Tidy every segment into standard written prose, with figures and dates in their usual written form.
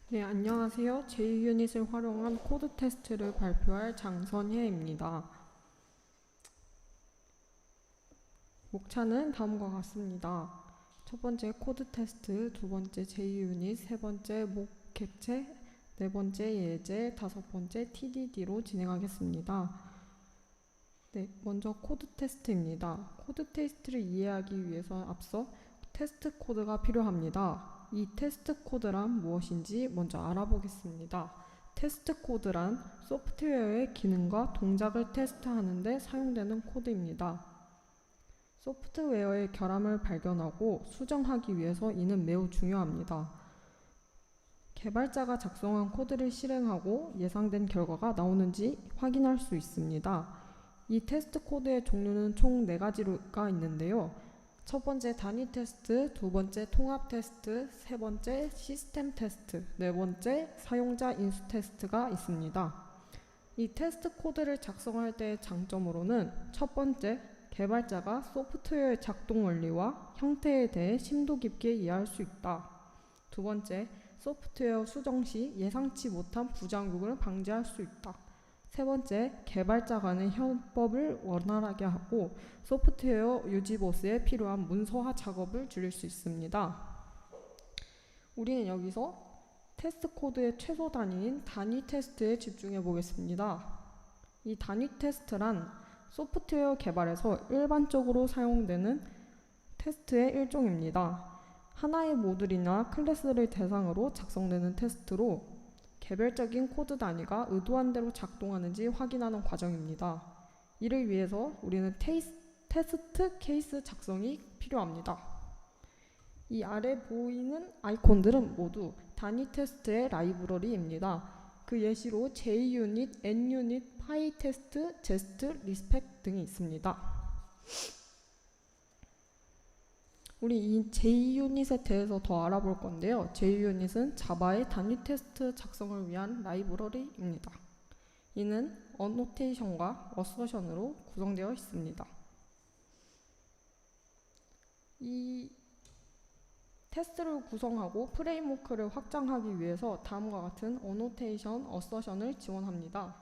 네, 안녕하세요. JUnit을 활용한 코드 테스트를 발표할 장선혜입니다. 목차는 다음과 같습니다. 첫 번째 코드 테스트, 두 번째 JUnit, 세 번째 목객체, 네 번째 예제, 다섯 번째 TDD로 진행하겠습니다. 네, 먼저 코드 테스트입니다. 코드 테스트를 이해하기 위해서 앞서 테스트 코드가 필요합니다. 이 테스트 코드란 무엇인지 먼저 알아보겠습니다. 테스트 코드란 소프트웨어의 기능과 동작을 테스트하는 데 사용되는 코드입니다. 소프트웨어의 결함을 발견하고 수정하기 위해서 이는 매우 중요합니다. 개발자가 작성한 코드를 실행하고 예상된 결과가 나오는지 확인할 수 있습니다. 이 테스트 코드의 종류는 총 4가지가 있는데요. 첫 번째 단위 테스트, 두 번째 통합 테스트, 세 번째 시스템 테스트, 네 번째 사용자 인수 테스트가 있습니다. 이 테스트 코드를 작성할 때의 장점으로는 첫 번째, 개발자가 소프트웨어의 작동 원리와 형태에 대해 심도 깊게 이해할 수 있다. 두 번째, 소프트웨어 수정 시 예상치 못한 부작용을 방지할 수 있다. 세 번째, 개발자 간의 협업을 원활하게 하고 소프트웨어 유지보스에 필요한 문서화 작업을 줄일 수 있습니다. 우리는 여기서 테스트 코드의 최소 단위인 단위 테스트에 집중해 보겠습니다. 이 단위 테스트란 소프트웨어 개발에서 일반적으로 사용되는 테스트의 일종입니다. 하나의 모듈이나 클래스를 대상으로 작성되는 테스트로 개별적인 코드 단위가 의도한 대로 작동하는지 확인하는 과정입니다. 이를 위해서 우리는 테스트 케이스 작성이 필요합니다. 이 아래 보이는 아이콘들은 모두 단위 테스트의 라이브러리입니다. 그 예시로 JUnit, NUnit, PyTest, Jest, Respect 등이 있습니다. 우리 이 JUnit에 대해서 더 알아볼 건데요. JUnit은 자바의 단위 테스트 작성을 위한 라이브러리입니다. 이는 어노테이션과 어서션으로 구성되어 있습니다. 이 테스트를 구성하고 프레임워크를 확장하기 위해서 다음과 같은 어노테이션, 어서션을 지원합니다.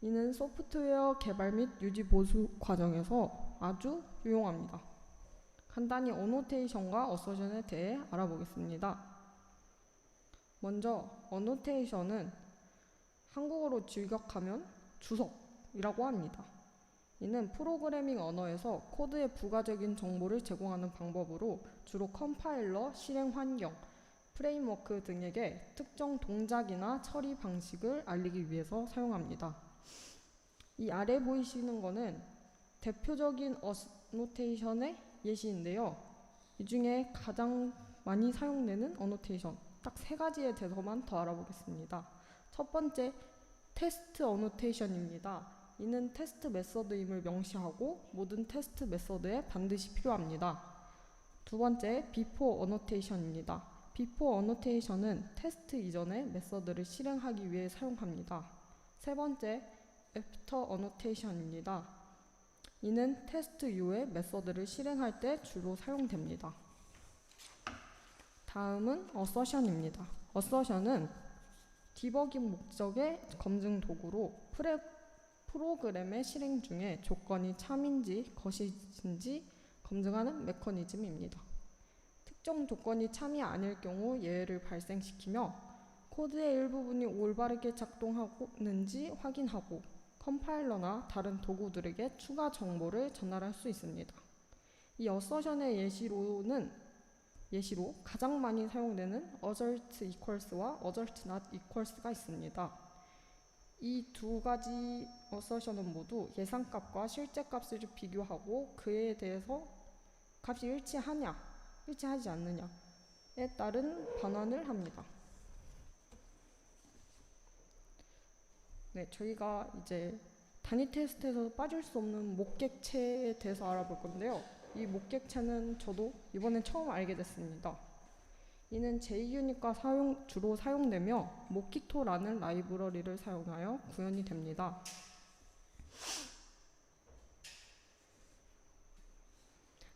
이는 소프트웨어 개발 및 유지 보수 과정에서 아주 유용합니다. 간단히 어노테이션과 어서션에 대해 알아보겠습니다. 먼저 어노테이션은 한국어로 직역하면 주석이라고 합니다. 이는 프로그래밍 언어에서 코드의 부가적인 정보를 제공하는 방법으로 주로 컴파일러, 실행 환경, 프레임워크 등에게 특정 동작이나 처리 방식을 알리기 위해서 사용합니다. 이 아래 보이시는 것은 대표적인 어노테이션의 예시인데요. 이 중에 가장 많이 사용되는 어노테이션 딱 3가지에 대해서만 더 알아보겠습니다. 첫 번째, 테스트 어노테이션입니다. 이는 테스트 메서드임을 명시하고 모든 테스트 메서드에 반드시 필요합니다. 두 번째, 비포 어노테이션입니다. 비포 어노테이션은 테스트 이전에 메서드를 실행하기 위해 사용합니다. 세 번째, 애프터 어노테이션입니다. 이는 테스트 이후에 메서드를 실행할 때 주로 사용됩니다. 다음은 어서션입니다. 어서션은 디버깅 목적의 검증 도구로 프로그램의 실행 중에 조건이 참인지 거짓인지 검증하는 메커니즘입니다. 특정 조건이 참이 아닐 경우 예외를 발생시키며 코드의 일부분이 올바르게 작동하는지 확인하고 컴파일러나 다른 도구들에게 추가 정보를 전달할 수 있습니다. 이 어서션의 예시로 가장 많이 사용되는 assert equals와 assert not equals가 있습니다. 이 2가지 어서션은 모두 예상값과 실제 값을 비교하고 그에 대해서 값이 일치하냐, 일치하지 않느냐에 따른 반환을 합니다. 네, 저희가 이제 단위 테스트에서 빠질 수 없는 목객체에 대해서 알아볼 건데요. 이 목객체는 저도 이번에 처음 알게 됐습니다. 이는 JUnit과 주로 사용되며 모키토라는 라이브러리를 사용하여 구현이 됩니다.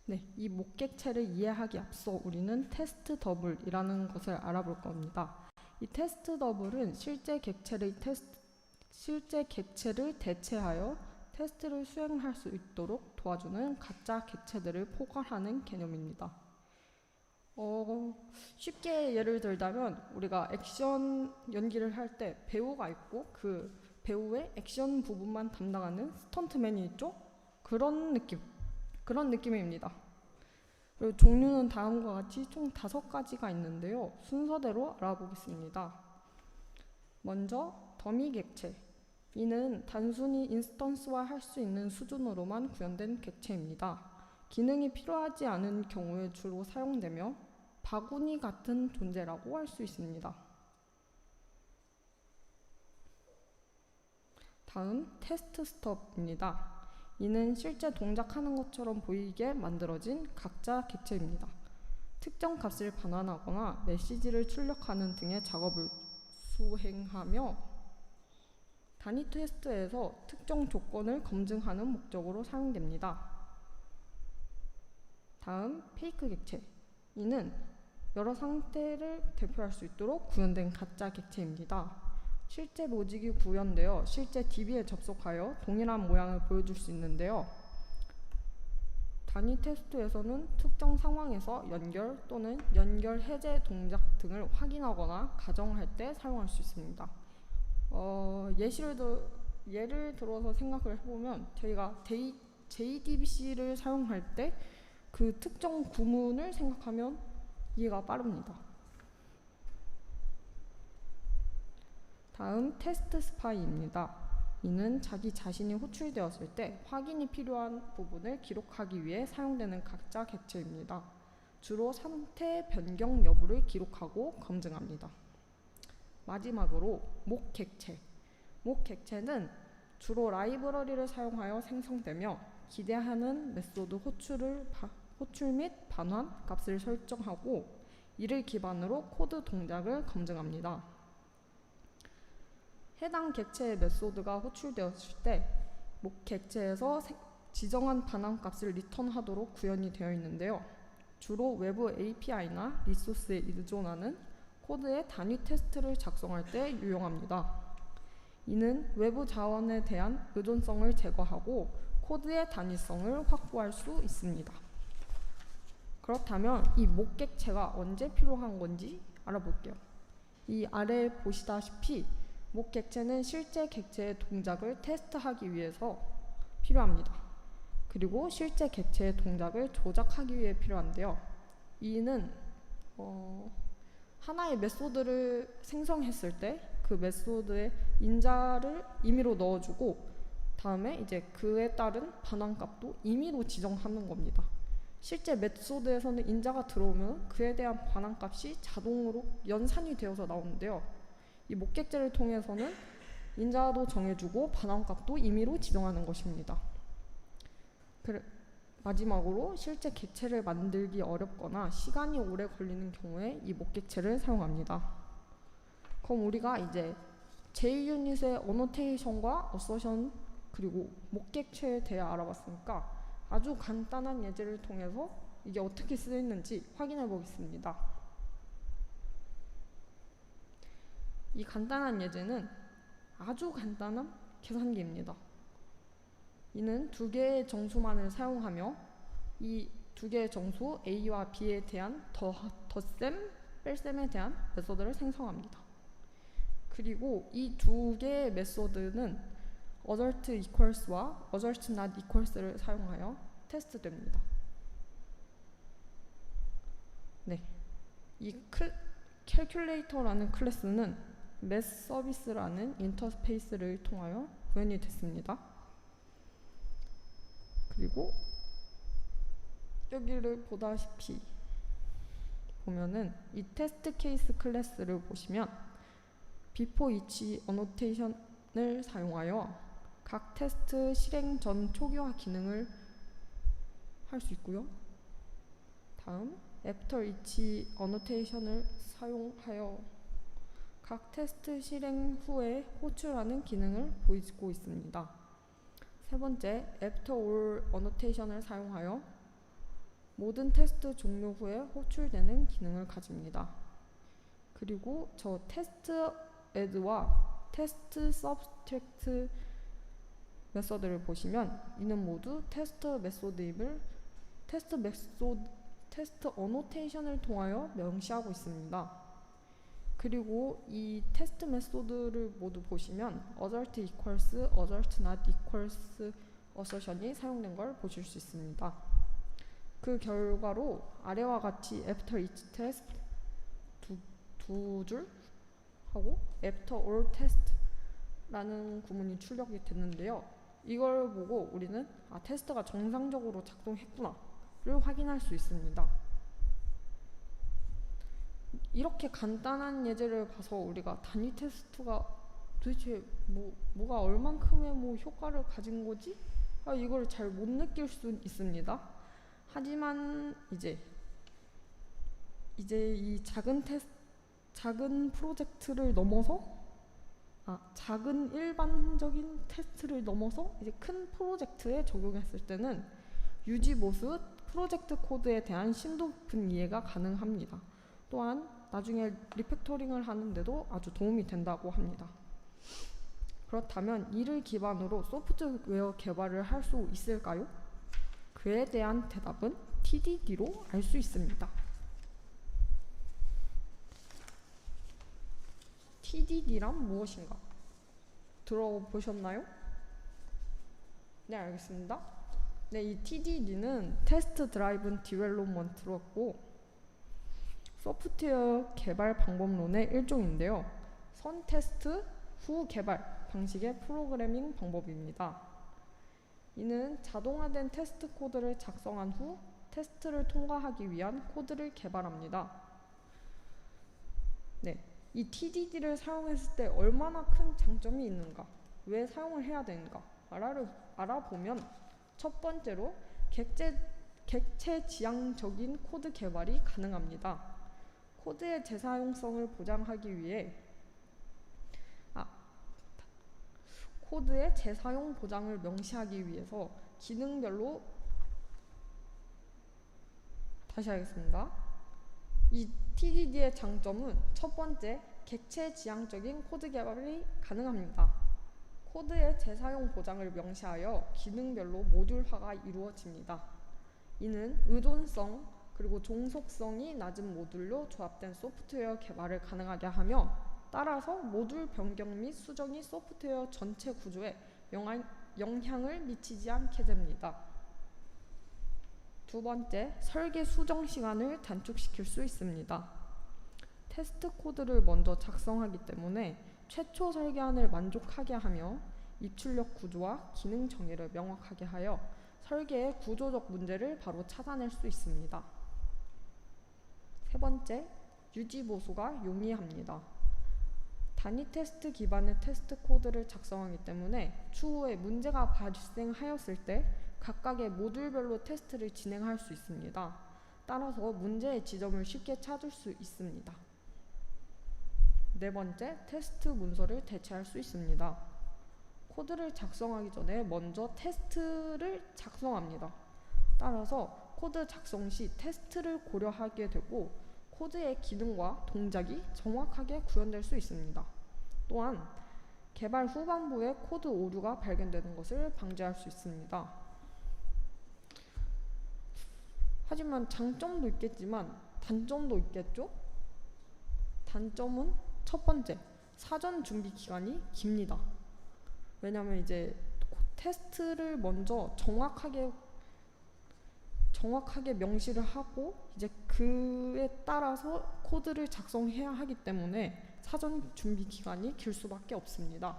네, 이 목객체를 이해하기 앞서 우리는 테스트 더블이라는 것을 알아볼 겁니다. 이 테스트 더블은 실제 객체를 대체하여 테스트를 수행할 수 있도록 도와주는 가짜 객체들을 포괄하는 개념입니다. 쉽게 예를 들자면 우리가 액션 연기를 할 때 배우가 있고 그 배우의 액션 부분만 담당하는 스턴트맨이 있죠? 그런 느낌입니다. 그리고 종류는 다음과 같이 총 5가지가 있는데요. 순서대로 알아보겠습니다. 먼저 더미 객체. 이는 단순히 인스턴스화 할 수 있는 수준으로만 구현된 객체입니다. 기능이 필요하지 않은 경우에 주로 사용되며 바구니 같은 존재라고 할 수 있습니다. 다음 테스트 스톱입니다. 이는 실제 동작하는 것처럼 보이게 만들어진 가짜 객체입니다. 특정 값을 반환하거나 메시지를 출력하는 등의 작업을 수행하며 단위 테스트에서 특정 조건을 검증하는 목적으로 사용됩니다. 다음 페이크 객체. 이는 여러 상태를 대표할 수 있도록 구현된 가짜 객체입니다. 실제 로직이 구현되어 실제 DB에 접속하여 동일한 모양을 보여줄 수 있는데요. 단위 테스트에서는 특정 상황에서 연결 또는 연결 해제 동작 등을 확인하거나 가정할 때 사용할 수 있습니다. 예를 들어서 생각을 해보면 저희가 JDBC를 사용할 때 그 특정 구문을 생각하면 이해가 빠릅니다. 다음 테스트 스파이입니다. 이는 자기 자신이 호출되었을 때 확인이 필요한 부분을 기록하기 위해 사용되는 가짜 객체입니다. 주로 상태 변경 여부를 기록하고 검증합니다. 마지막으로 목 객체. 목 객체는 주로 라이브러리를 사용하여 생성되며 기대하는 메소드 호출 및 반환 값을 설정하고 이를 기반으로 코드 동작을 검증합니다. 해당 객체의 메소드가 호출되었을 때 목 객체에서 지정한 반환 값을 리턴하도록 구현이 되어 있는데요. 주로 외부 API나 리소스에 의존하는 코드의 단위 테스트를 작성할 때 유용합니다. 이는 외부 자원에 대한 의존성을 제거하고 코드의 단위성을 확보할 수 있습니다. 그렇다면 이 목 객체가 언제 필요한 건지 알아볼게요. 이 아래 보시다시피 목 객체는 실제 객체의 동작을 테스트하기 위해서 필요합니다. 그리고 실제 객체의 동작을 조작하기 위해 필요한데요. 이는 하나의 메소드를 생성했을 때 그 메소드의 인자를 임의로 넣어주고 다음에 이제 그에 따른 반환값도 임의로 지정하는 겁니다. 실제 메소드에서는 인자가 들어오면 그에 대한 반환값이 자동으로 연산이 되어서 나오는데요. 이 목객제를 통해서는 인자도 정해주고 반환값도 임의로 지정하는 것입니다. 마지막으로 실제 객체를 만들기 어렵거나 시간이 오래 걸리는 경우에 이 목객체를 사용합니다. 그럼 우리가 이제 JUnit의 어노테이션과 어서션 그리고 목객체에 대해 알아봤으니까 아주 간단한 예제를 통해서 이게 어떻게 쓰이는지 확인해 보겠습니다. 이 간단한 예제는 아주 간단한 계산기입니다. 이는 2개의 정수만을 사용하며 이 2개의 정수 A와 B에 대한 덧셈, 뺄셈에 대한 메소드를 생성합니다. 그리고 이 2개의 메소드는 assert equals와 assert not equals를 사용하여 테스트됩니다. 네, 이 calculator라는 클래스는 math service라는 인터페이스를 통하여 구현이 됐습니다. 그리고 여기를 보다시피 보면은 이 테스트 케이스 클래스를 보시면 before each annotation을 사용하여 각 테스트 실행 전 초기화 기능을 할 수 있고요. 다음 after each annotation을 사용하여 각 테스트 실행 후에 호출하는 기능을 보이고 있습니다. 세 번째, after all annotation을 사용하여 모든 테스트 종료 후에 호출되는 기능을 가집니다. 그리고 저 테스트 애드와 테스트 서브트랙트 메서드를 보시면 이는 모두 테스트 메소드임을 테스트 어노테이션을 통하여 명시하고 있습니다. 그리고 이 테스트 메소드를 모두 보시면 assert equals, assert not equals assertion이 사용된 걸 보실 수 있습니다. 그 결과로 아래와 같이 after each test 두 줄 하고 after all test 라는 구문이 출력이 됐는데요. 이걸 보고 우리는 테스트가 정상적으로 작동했구나 를 확인할 수 있습니다. 이렇게 간단한 예제를 봐서 우리가 단위 테스트가 도대체 뭐가 얼만큼의 효과를 가진 거지? 이걸 잘 못 느낄 수 있습니다. 하지만 이제 이 작은 프로젝트를 넘어서 작은 일반적인 테스트를 넘어서 이제 큰 프로젝트에 적용했을 때는 유지보수 프로젝트 코드에 대한 심도 깊은 이해가 가능합니다. 또한 나중에 리팩토링을 하는데도 아주 도움이 된다고 합니다. 그렇다면 이를 기반으로 소프트웨어 개발을 할 수 있을까요? 그에 대한 대답은 TDD로 알 수 있습니다. TDD란 무엇인가? 들어보셨나요? 네, 알겠습니다. 네, 이 TDD는 테스트 드라이븐 디벨롭먼트였고 소프트웨어 개발 방법론의 일종인데요. 선 테스트 후 개발 방식의 프로그래밍 방법입니다. 이는 자동화된 테스트 코드를 작성한 후 테스트를 통과하기 위한 코드를 개발합니다. 네, 이 TDD를 사용했을 때 얼마나 큰 장점이 있는가, 왜 사용을 해야 되는가 알아보면 첫 번째로 객체 지향적인 코드 개발이 가능합니다. 코드의 재사용성을 보장하기 위해 코드의 재사용 보장을 명시하기 위해서 기능별로 다시 하겠습니다. 이 TDD의 장점은 첫 번째, 객체 지향적인 코드 개발이 가능합니다. 코드의 재사용 보장을 명시하여 기능별로 모듈화가 이루어집니다. 이는 의존성 그리고 종속성이 낮은 모듈로 조합된 소프트웨어 개발을 가능하게 하며 따라서 모듈 변경 및 수정이 소프트웨어 전체 구조에 영향을 미치지 않게 됩니다. 두 번째, 설계 수정 시간을 단축시킬 수 있습니다. 테스트 코드를 먼저 작성하기 때문에 최초 설계안을 만족하게 하며 입출력 구조와 기능 정의를 명확하게 하여 설계의 구조적 문제를 바로 찾아낼 수 있습니다. 세 번째, 유지 보수가 용이합니다. 단위 테스트 기반의 테스트 코드를 작성하기 때문에 추후에 문제가 발생하였을 때 각각의 모듈별로 테스트를 진행할 수 있습니다. 따라서 문제의 지점을 쉽게 찾을 수 있습니다. 네 번째, 테스트 문서를 대체할 수 있습니다. 코드를 작성하기 전에 먼저 테스트를 작성합니다. 따라서 코드 작성 시 테스트를 고려하게 되고 코드의 기능과 동작이 정확하게 구현될 수 있습니다. 또한 개발 후반부에 코드 오류가 발견되는 것을 방지할 수 있습니다. 하지만 장점도 있겠지만 단점도 있겠죠? 단점은 첫 번째, 사전 준비 기간이 깁니다. 왜냐하면 이제 테스트를 먼저 정확하게 명시를 하고 이제 그에 따라서 코드를 작성해야 하기 때문에 사전 준비 기간이 길 수밖에 없습니다.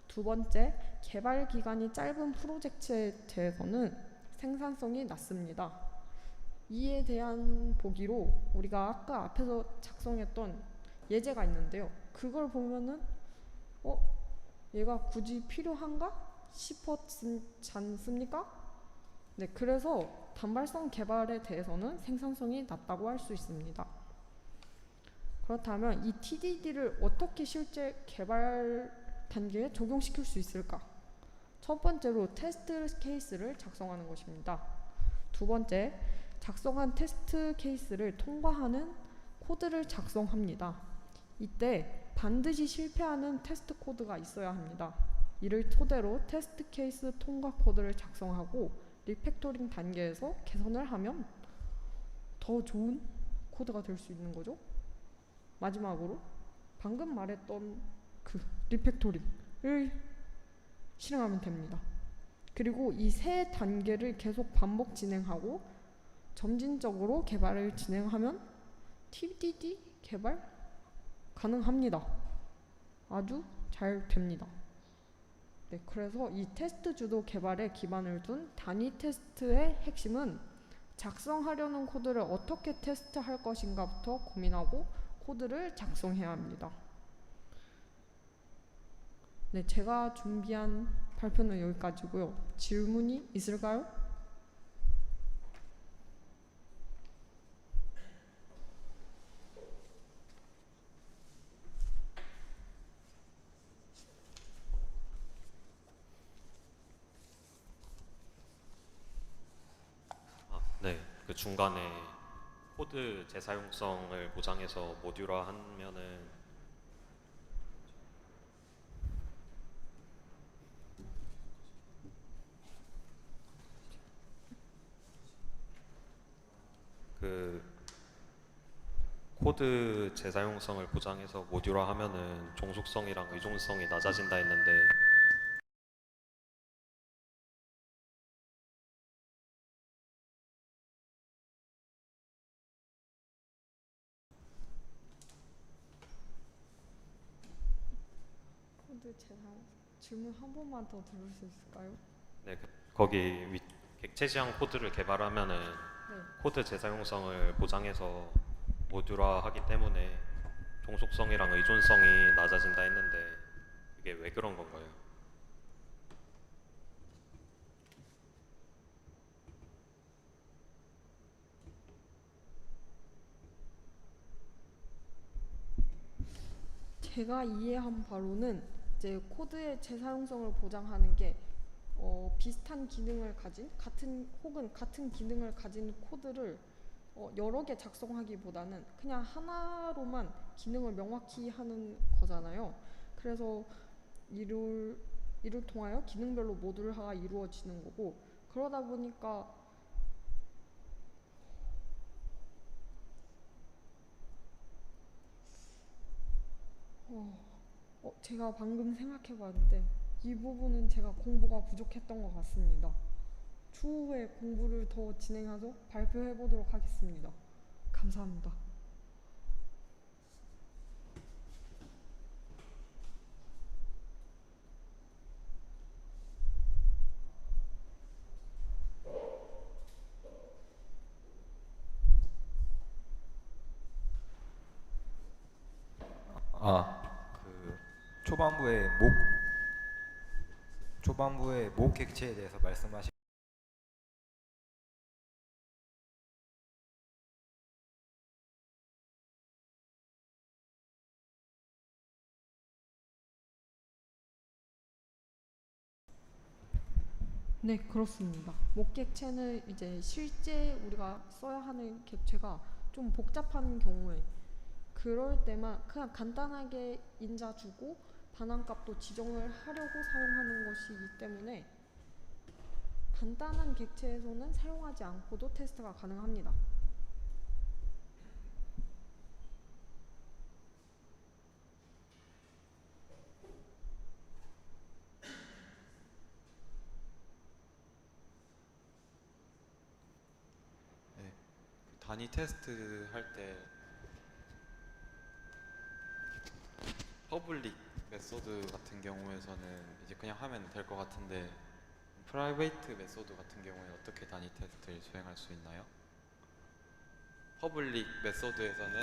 두 번째, 개발 기간이 짧은 프로젝트에 대해서는 생산성이 낮습니다. 이에 대한 보기로 우리가 아까 앞에서 작성했던 예제가 있는데요. 그걸 보면은 얘가 굳이 필요한가 싶었지 않습니까? 네, 그래서 단발성 개발에 대해서는 생산성이 낮다고 할 수 있습니다. 그렇다면 이 TDD를 어떻게 실제 개발 단계에 적용시킬 수 있을까? 첫 번째로 테스트 케이스를 작성하는 것입니다. 두 번째, 작성한 테스트 케이스를 통과하는 코드를 작성합니다. 이때 반드시 실패하는 테스트 코드가 있어야 합니다. 이를 토대로 테스트 케이스 통과 코드를 작성하고 리팩토링 단계에서 개선을 하면 더 좋은 코드가 될 수 있는 거죠. 마지막으로 방금 말했던 그 리팩토링을 실행하면 됩니다. 그리고 이 세 단계를 계속 반복 진행하고 점진적으로 개발을 진행하면 TDD 개발 가능합니다. 아주 잘 됩니다. 네, 그래서 이 테스트 주도 개발에 기반을 둔 단위 테스트의 핵심은 작성하려는 코드를 어떻게 테스트할 것인가부터 고민하고 코드를 작성해야 합니다. 네, 제가 준비한 발표는 여기까지고요. 질문이 있을까요? 네, 그 중간에 코드 재사용성을 보장해서 모듈화 하면은 그 코드 재사용성을 보장해서 모듈화 하면은 종속성이랑 의존성이 낮아진다 했는데 코드 재사용 질문 한 번만 더 들을 수 있을까요? 네, 거기 객체 지향 코드를 개발하면은 네. 코드 재사용성을 보장해서 모듈화하기 때문에 종속성이랑 의존성이 낮아진다 했는데 이게 왜 그런 건가요? 제가 이해한 바로는 이제 코드의 재사용성을 보장하는 게 비슷한 기능을 가진 같은 기능을 가진 코드를 여러 개 작성하기보다는 그냥 하나로만 기능을 명확히 하는 거잖아요. 그래서 이를 통하여 기능별로 모듈화가 이루어지는 거고, 그러다 보니까 제가 방금 생각해봤는데 이 부분은 제가 공부가 부족했던 것 같습니다. 추후에 공부를 더 진행해서 발표해보도록 하겠습니다. 감사합니다. 그 초반부의 목 객체에 대해서 말씀하신. 네, 그렇습니다. 목객체는 이제 실제 우리가 써야 하는 객체가 좀 복잡한 경우에 그럴 때만 그냥 간단하게 인자 주고 반환값도 지정을 하려고 사용하는 것이기 때문에 간단한 객체에서는 사용하지 않고도 테스트가 가능합니다. 네, 단위 테스트 할 때 퍼블릭 메소드 같은 경우에서는 이제 그냥 하면 될 것 같은데 프라이베이트 메소드 같은 경우에 어떻게 단위 테스트를 수행할 수 있나요? 퍼블릭 메소드에서는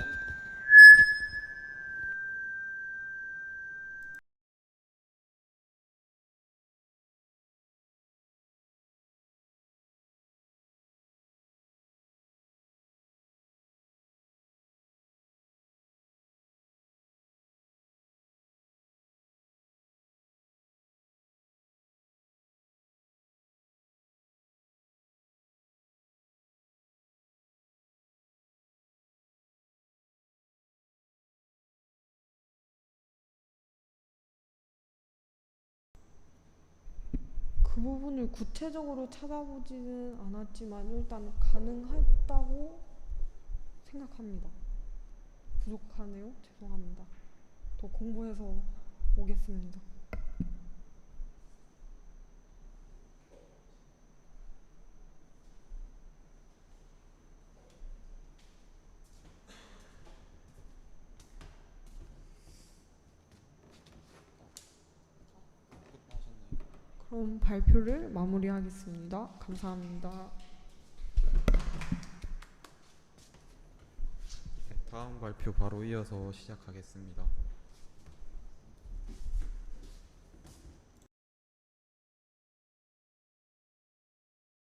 부분을 구체적으로 찾아보지는 않았지만 일단 가능했다고 생각합니다. 부족하네요. 죄송합니다. 더 공부해서 오겠습니다. 끝나셨나요? 그럼 발표를 마무리하겠습니다. 감사합니다. 네, 다음 발표 바로 이어서 시작하겠습니다.